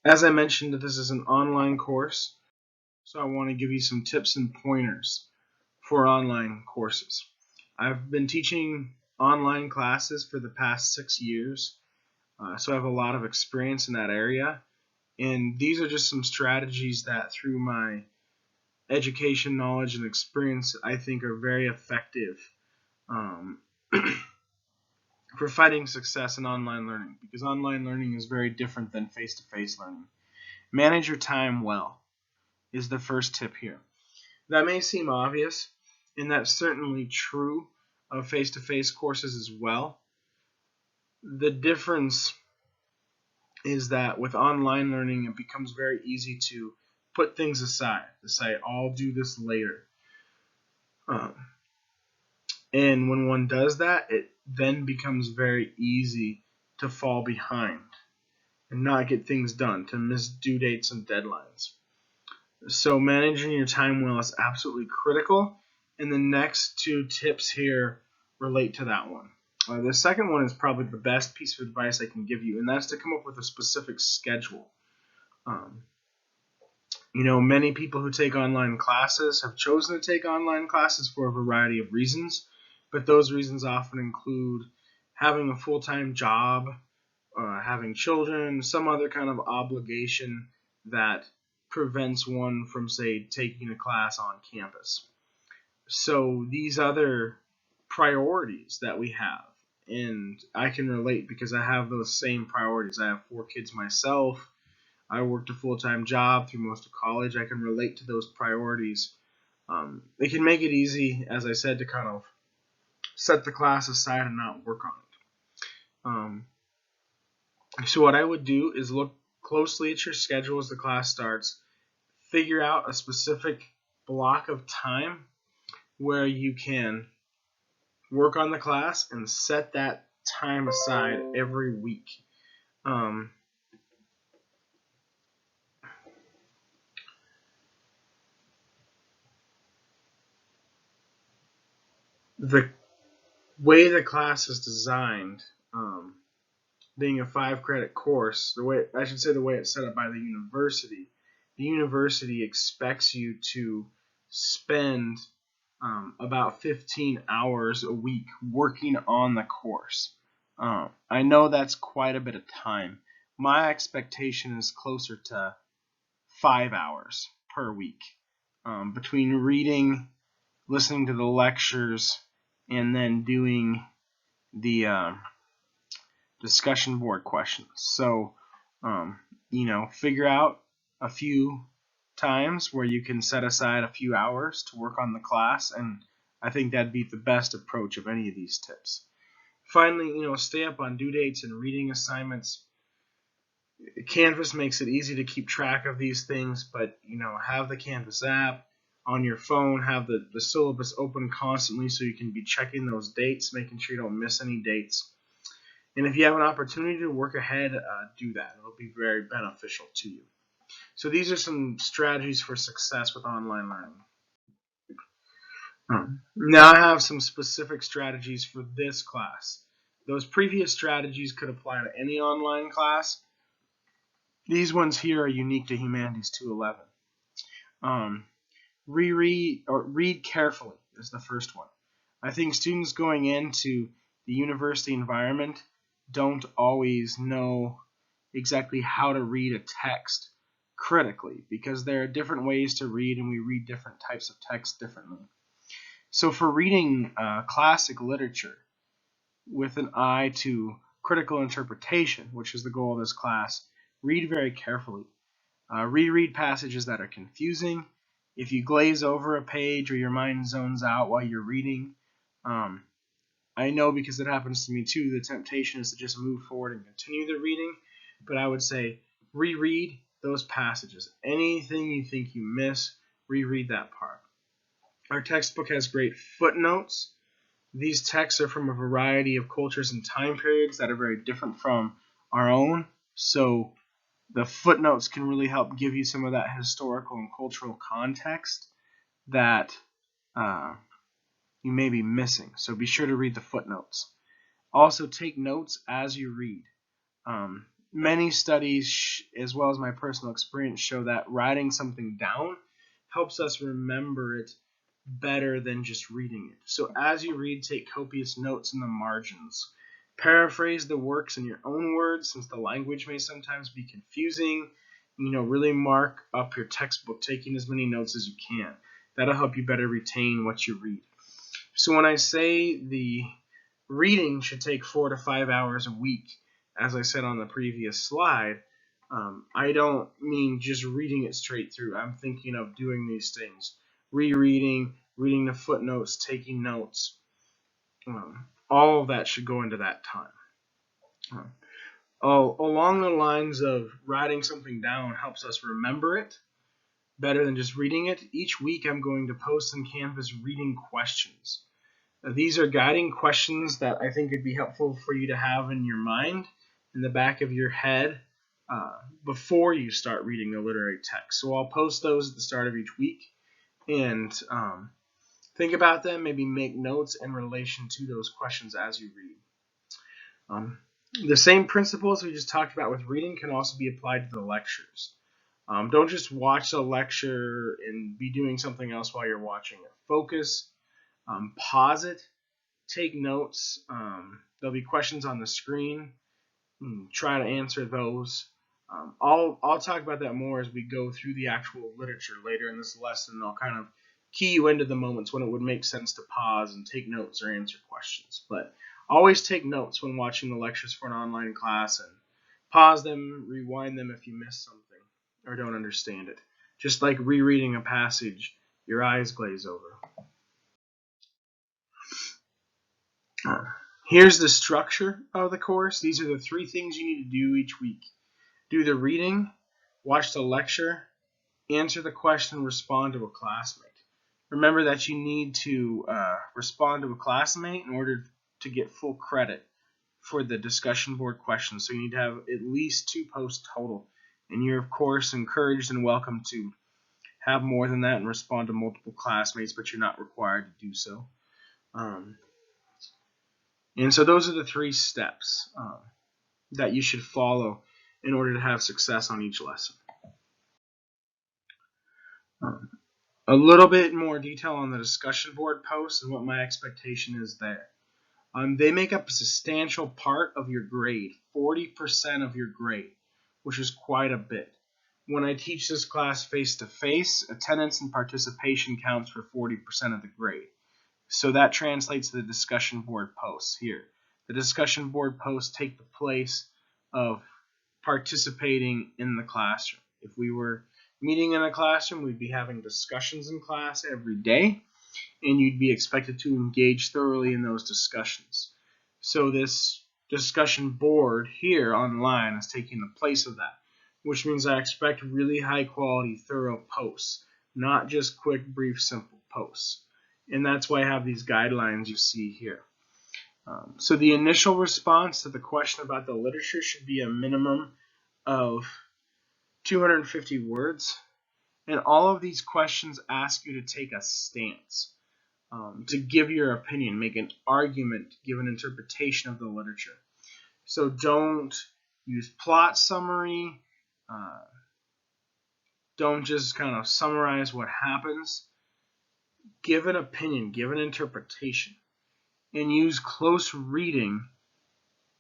As I mentioned, this is an online course, so I want to give you some tips and pointers for online courses. I've been teaching online classes for the past 6 years, so I have a lot of experience in that area. And these are just some strategies that, through my education, knowledge, and experience, I think are very effective um, for finding success in online learning, because online learning is very different than face-to-face learning. Manage your time well is the first tip here. That may seem obvious, and that's certainly true of face-to-face courses as well. The difference is that with online learning, it becomes very easy to put things aside, to say, I'll do this later. And when one does that, it then becomes very easy to fall behind and not get things done, to miss due dates and deadlines. So managing your time well is absolutely critical, and the next two tips here relate to that one. The second one is probably the best piece of advice I can give you, and that's to come up with a specific schedule. Many people who take online classes have chosen to take online classes for a variety of reasons, but those reasons often include having a full-time job, having children, some other kind of obligation that prevents one from, say, taking a class on campus. So these other priorities that we have, and I can relate because I have those same priorities. I have 4 kids myself. I worked a full-time job through most of college. I can relate to those priorities. It can make it easy, as I said, to kind of set the class aside and not work on it. So what I would do is look closely at your schedule as the class starts. Figure out a specific block of time where you can work on the class and set that time aside every week. The way the class is designed, being a 5-credit course, the way it's set up by the university expects you to spend about 15 hours a week working on the course. I know that's quite a bit of time. My expectation is closer to 5 hours per week, between reading, listening to the lectures, and then doing the discussion board questions. So, figure out a few times where you can set aside a few hours to work on the class, and I think that'd be the best approach of any of these tips. Finally, stay up on due dates and reading assignments. Canvas makes it easy to keep track of these things, but have the Canvas app on your phone, have the syllabus open constantly so you can be checking those dates, making sure you don't miss any dates. And if you have an opportunity to work ahead, do that. It'll be very beneficial to you. So these are some strategies for success with online learning. Now I have some specific strategies for this class. Those previous strategies could apply to any online class. These ones here are unique to Humanities 211. Read carefully is the first one. I think students going into the university environment don't always know exactly how to read a text critically, because there are different ways to read, and we read different types of text differently. So for reading classic literature with an eye to critical interpretation, which is the goal of this class, read very carefully. Reread passages that are confusing. If you glaze over a page or your mind zones out while you're reading, I know because it happens to me too, the temptation is to just move forward and continue the reading, but I would say reread those passages. Anything you think you miss, reread that part. Our textbook has great footnotes. These texts are from a variety of cultures and time periods that are very different from our own, so the footnotes can really help give you some of that historical and cultural context that you may be missing. So be sure to read the footnotes. Also, take notes as you read. Many studies as well as my personal experience, show that writing something down helps us remember it better than just reading it. So as you read, take copious notes in the margins. Paraphrase the works in your own words, since the language may sometimes be confusing. Really mark up your textbook, taking as many notes as you can. That'll help you better retain what you read. So when I say the reading should take 4 to 5 hours a week, as I said on the previous slide, I don't mean just reading it straight through. I'm thinking of doing these things: rereading, reading the footnotes, taking notes. All of that should go into that time. Along the lines of writing something down helps us remember it better than just reading it. Each week I'm going to post on Canvas reading questions. These are guiding questions that I think would be helpful for you to have in your mind, in the back of your head, before you start reading the literary text. So I'll post those at the start of each week, and think about them, maybe make notes in relation to those questions as you read. The same principles we just talked about with reading can also be applied to the lectures. Don't just watch a lecture and be doing something else while you're watching it. Focus, pause it, take notes. There'll be questions on the screen. Try to answer those. I'll talk about that more as we go through the actual literature later in this lesson. I'll kind of key you into the moments when it would make sense to pause and take notes or answer questions. But always take notes when watching the lectures for an online class, and pause them, rewind them if you miss something or don't understand it. Just like rereading a passage, your eyes glaze over. Here's the structure of the course. These are the 3 things you need to do each week. Do the reading, watch the lecture, answer the question, respond to a classmate. Remember that you need to respond to a classmate in order to get full credit for the discussion board questions. So you need to have at least 2 posts total. And you're, of course, encouraged and welcome to have more than that and respond to multiple classmates, but you're not required to do so. And so those are the 3 steps that you should follow in order to have success on each lesson. A little bit more detail on the discussion board posts and what my expectation is there. They make up a substantial part of your grade, 40% of your grade, which is quite a bit. When I teach this class face-to-face, attendance and participation counts for 40% of the grade. So that translates to the discussion board posts here. The discussion board posts take the place of participating in the classroom. If we were meeting in a classroom, we'd be having discussions in class every day, and you'd be expected to engage thoroughly in those discussions. So this discussion board here online is taking the place of that, which means I expect really high quality, thorough posts, not just quick, brief, simple posts. And that's why I have these guidelines you see here. So the initial response to the question about the literature should be a minimum of 250 words. And all of these questions ask you to take a stance, to give your opinion, make an argument, give an interpretation of the literature. So don't use plot summary. Don't just kind of summarize what happens. Give an opinion, give an interpretation, and use close reading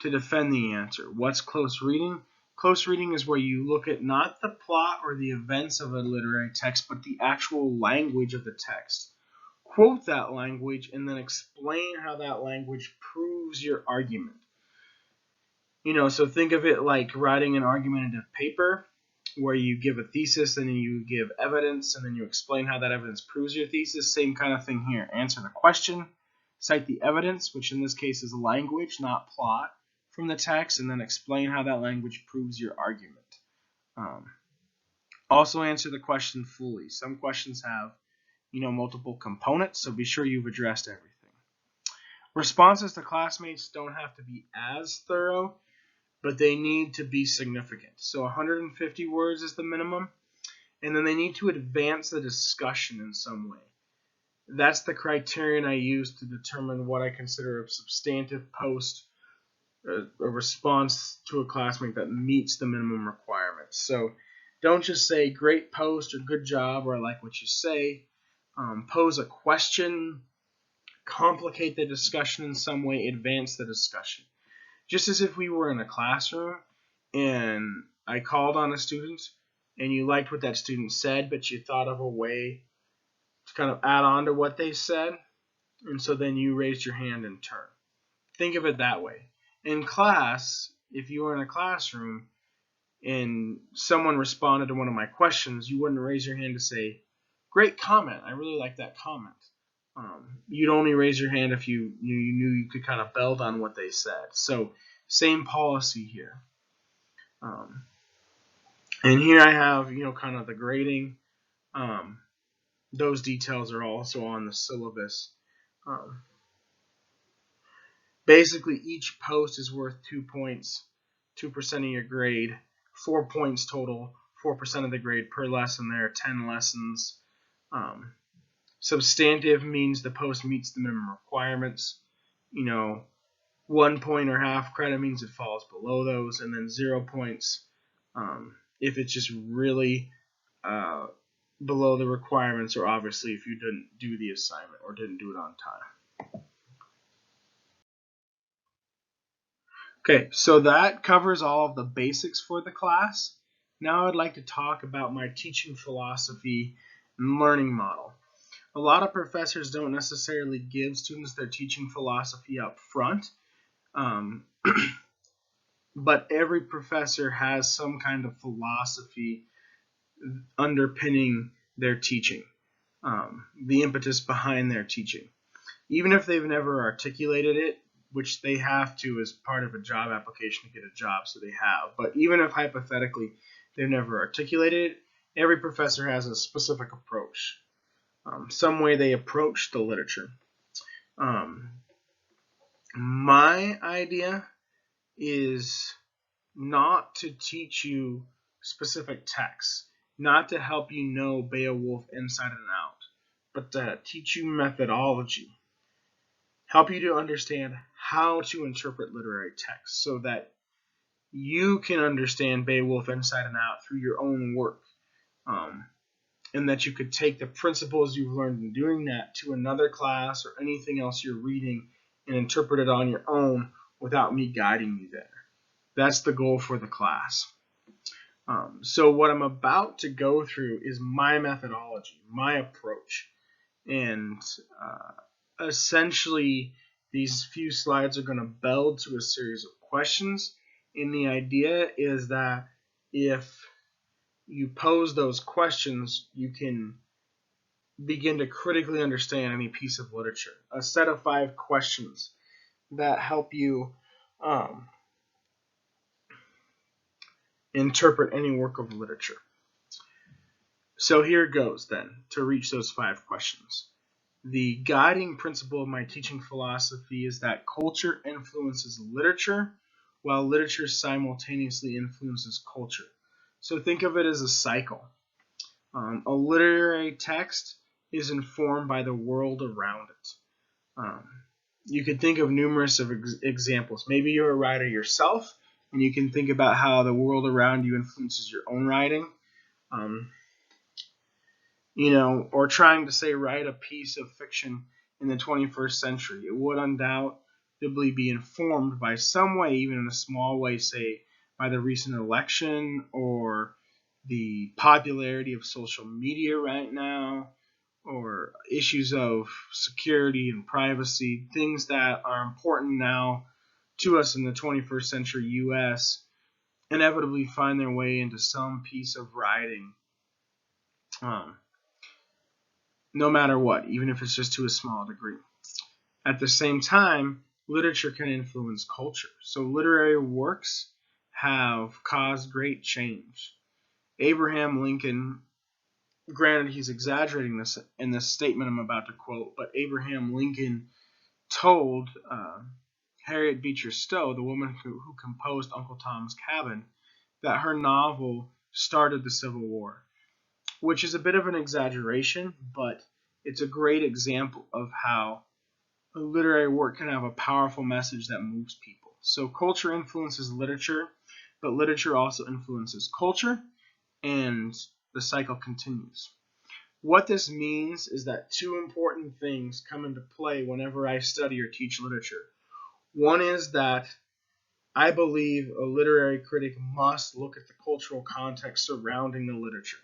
to defend the answer. What's close reading? Close reading is where you look at not the plot or the events of a literary text, but the actual language of the text. Quote that language and then explain how that language proves your argument. So think of it like writing an argumentative paper where you give a thesis and then you give evidence and then you explain how that evidence proves your thesis. Same kind of thing here. Answer the question, cite the evidence, which in this case is language, not plot, from the text, and then explain how that language proves your argument. Also answer the question fully. Some questions have, multiple components, so be sure you've addressed everything. Responses to classmates don't have to be as thorough, but they need to be significant. So 150 words is the minimum, and then they need to advance the discussion in some way. That's the criterion I use to determine what I consider a substantive post a response to a classmate that meets the minimum requirements. So don't just say great post or good job or I like what you say. Pose a question, complicate the discussion in some way, advance the discussion. Just as if we were in a classroom and I called on a student and you liked what that student said, but you thought of a way to kind of add on to what they said, and so then you raised your hand in turn. Think of it that way. In class, if you were in a classroom and someone responded to one of my questions, you wouldn't raise your hand to say, great comment, I really like that comment. You'd only raise your hand if you knew you could kind of build on what they said. So same policy here. And here I have, kind of the grading. Those details are also on the syllabus. Basically, each post is worth 2 points, 2% of your grade, 4 points total, 4% of the grade per lesson. There are 10 lessons. Substantive means the post meets the minimum requirements. 1 point or half credit means it falls below those, and then 0 points if it's just really below the requirements, or obviously if you didn't do the assignment or didn't do it on time. Okay, so that covers all of the basics for the class. Now I'd like to talk about my teaching philosophy and learning model. A lot of professors don't necessarily give students their teaching philosophy up front, but every professor has some kind of philosophy underpinning their teaching, the impetus behind their teaching. Even if they've never articulated it, which they have to as part of a job application to get a job, so they have. But even if hypothetically they've never articulated it, every professor has a specific approach, some way they approach the literature. My idea is not to teach you specific texts, not to help you know Beowulf inside and out, but to teach you methodology. Help you to understand how to interpret literary texts so that you can understand Beowulf inside and out through your own work, and that you could take the principles you've learned in doing that to another class or anything else you're reading and interpret it on your own without me guiding you there. That's the goal for the class. So what I'm about to go through is my methodology, my approach, and essentially these few slides are going to build to a series of questions, and the idea is that if you pose those questions, you can begin to critically understand any piece of literature. A set of 5 questions that help you interpret any work of literature. So here goes then to reach those 5 questions. The guiding principle of my teaching philosophy is that culture influences literature, while literature simultaneously influences culture. So think of it as a cycle. A literary text is informed by the world around it. You could think of numerous examples. Maybe you're a writer yourself, and you can think about how the world around you influences your own writing. Or trying to, say, write a piece of fiction in the 21st century. It would undoubtedly be informed by some way, even in a small way, say, by the recent election or the popularity of social media right now, or issues of security and privacy, things that are important now to us in the 21st century U.S. inevitably find their way into some piece of writing. No matter what, even if it's just to a small degree. At the same time, literature can influence culture. So literary works have caused great change. Abraham Lincoln, granted he's exaggerating this in this statement I'm about to quote, but Abraham Lincoln told Harriet Beecher Stowe, the woman who composed Uncle Tom's Cabin, that her novel started the Civil War, which is a bit of an exaggeration, but it's a great example of how a literary work can have a powerful message that moves people. So culture influences literature, but literature also influences culture, and the cycle continues. What this means is that two important things come into play whenever I study or teach literature. One is that I believe a literary critic must look at the cultural context surrounding the literature.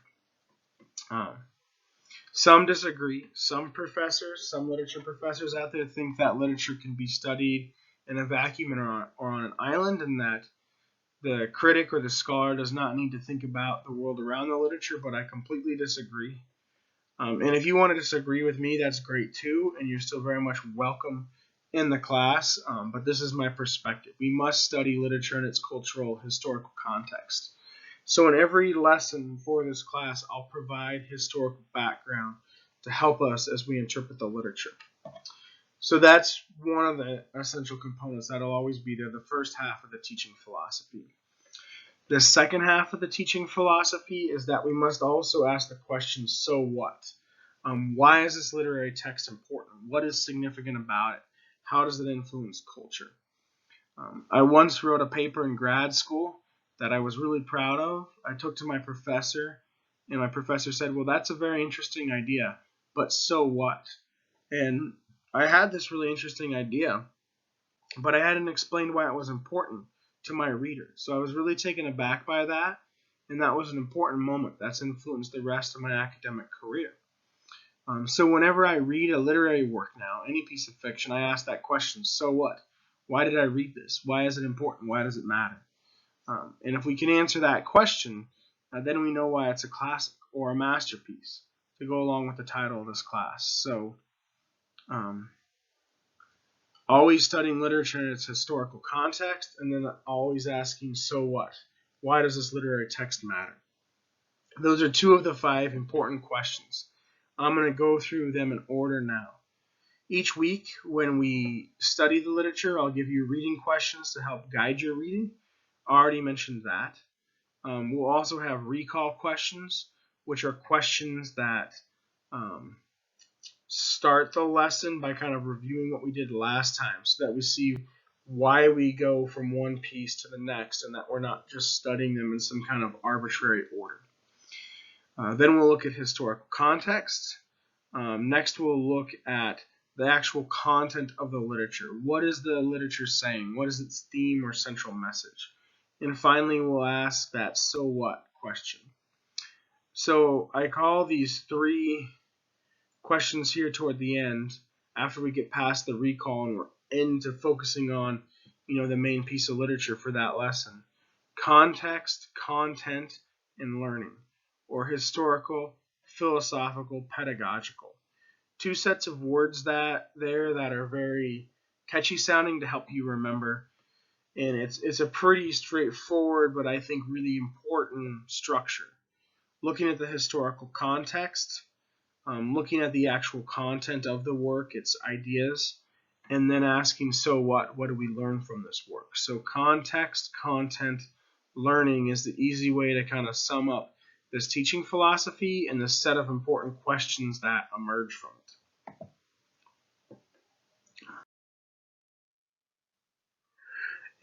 Some disagree. Some literature professors out there think that literature can be studied in a vacuum or on an island, and that the critic or the scholar does not need to think about the world around the literature, but I completely disagree. And if you want to disagree with me, that's great too, and you're still very much welcome in the class, but this is my perspective. We must study literature in its cultural, historical context. So in every lesson for this class, I'll provide historical background to help us as we interpret the literature. So that's one of the essential components that'll always be there, the first half of the teaching philosophy. The second half of the teaching philosophy is that we must also ask the question, so what? Why is this literary text important? What is significant about it? How does it influence culture? I once wrote a paper in grad school that I was really proud of. I took to my professor, and my professor said, well, that's a very interesting idea, but so what? And I had this really interesting idea, but I hadn't explained why it was important to my reader. So I was really taken aback by that, and that was an important moment. That's influenced the rest of my academic career. So whenever I read a literary work now, any piece of fiction, I ask that question, so what? Why did I read this? Why is it important? Why does it matter? And if we can answer that question, then we know why it's a classic or a masterpiece to go along with the title of this class. So always studying literature in its historical context, and then always asking, so what? Why does this literary text matter? Those are two of the 5 important questions. I'm going to go through them in order now. Each week, when we study the literature, I'll give you reading questions to help guide your reading. I already mentioned that. We'll also have recall questions, which are questions that start the lesson by kind of reviewing what we did last time, so that we see why we go from one piece to the next, and that we're not just studying them in some kind of arbitrary order. Then we'll look at historical context. Next, we'll look at the actual content of the literature. What is the literature saying? What is its theme or central message? And finally, we'll ask that so what question. So I call these 3 questions here toward the end, after we get past the recall and we're into focusing on, the main piece of literature for that lesson: context, content, and learning, or historical, philosophical, pedagogical. 2 sets of words that are very catchy sounding to help you remember, and it's a pretty straightforward but I think really important structure. Looking at the historical context, looking at the actual content of the work, its ideas, and then asking, so what? What do we learn from this work? So context, content, learning is the easy way to kind of sum up this teaching philosophy and the set of important questions that emerge from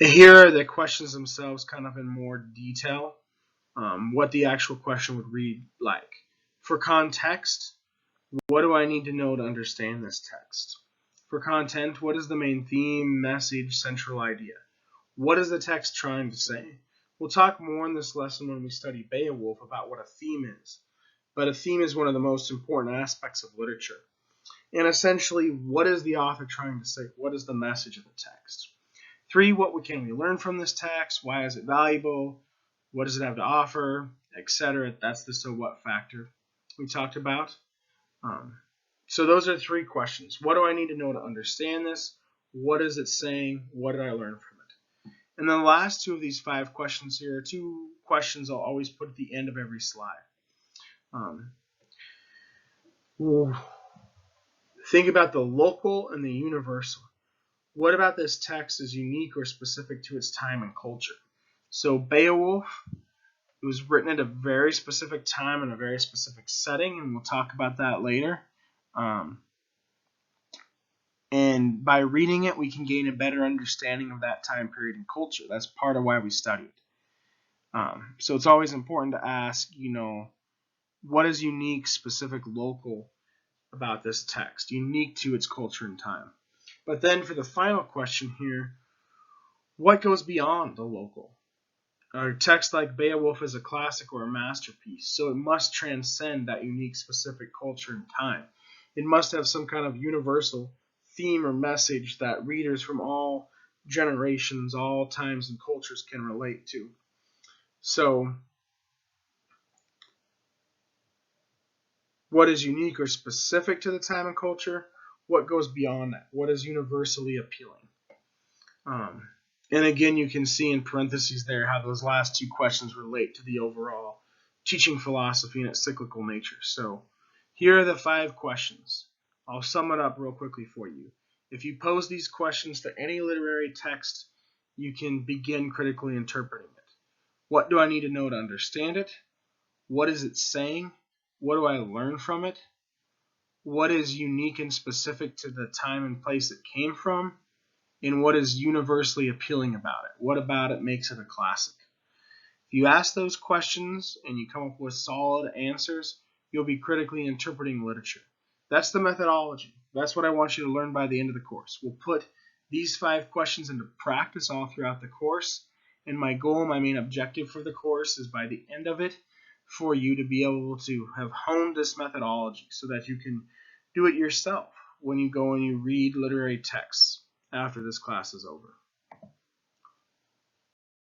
it. Here are the questions themselves kind of in more detail, what the actual question would read like. For context, what do I need to know to understand this text? For content, what is the main theme, message, central idea? What is the text trying to say? We'll talk more in this lesson when we study Beowulf about what a theme is. But a theme is one of the most important aspects of literature. And essentially, what is the author trying to say? What is the message of the text? 3, what can we learn from this text? Why is it valuable? What does it have to offer? Etc. That's the so what factor we talked about. So those are 3 questions. What do I need to know to understand this? What is it saying? What did I learn from it? And then the last 2 of these 5 questions here are 2 questions I'll always put at the end of every slide. Think about the local and the universal. What about this text is unique or specific to its time and culture? So Beowulf, it was written at a very specific time in a very specific setting, and we'll talk about that later. And by reading it, we can gain a better understanding of that time period and culture. That's part of why we study it. So it's always important to ask, what is unique, specific, local about this text, unique to its culture and time. But then for the final question here, what goes beyond the local? A text like Beowulf is a classic or a masterpiece, so it must transcend that unique, specific culture and time. It must have some kind of universal theme or message that readers from all generations, all times and cultures can relate to. So, what is unique or specific to the time and culture? What goes beyond that? What is universally appealing? And again, you can see in parentheses there how those last two questions relate to the overall teaching philosophy and its cyclical nature. So here are the 5 questions. I'll sum it up real quickly for you. If you pose these questions to any literary text, you can begin critically interpreting it. What do I need to know to understand it? What is it saying? What do I learn from it? What is unique and specific to the time and place it came from? And what is universally appealing about it? What about it makes it a classic? If you ask those questions and you come up with solid answers, you'll be critically interpreting literature. That's the methodology. That's what I want you to learn by the end of the course. We'll put these 5 questions into practice all throughout the course, and my goal, my main objective for the course is by the end of it for you to be able to have honed this methodology so that you can do it yourself when you go and you read literary texts after this class is over.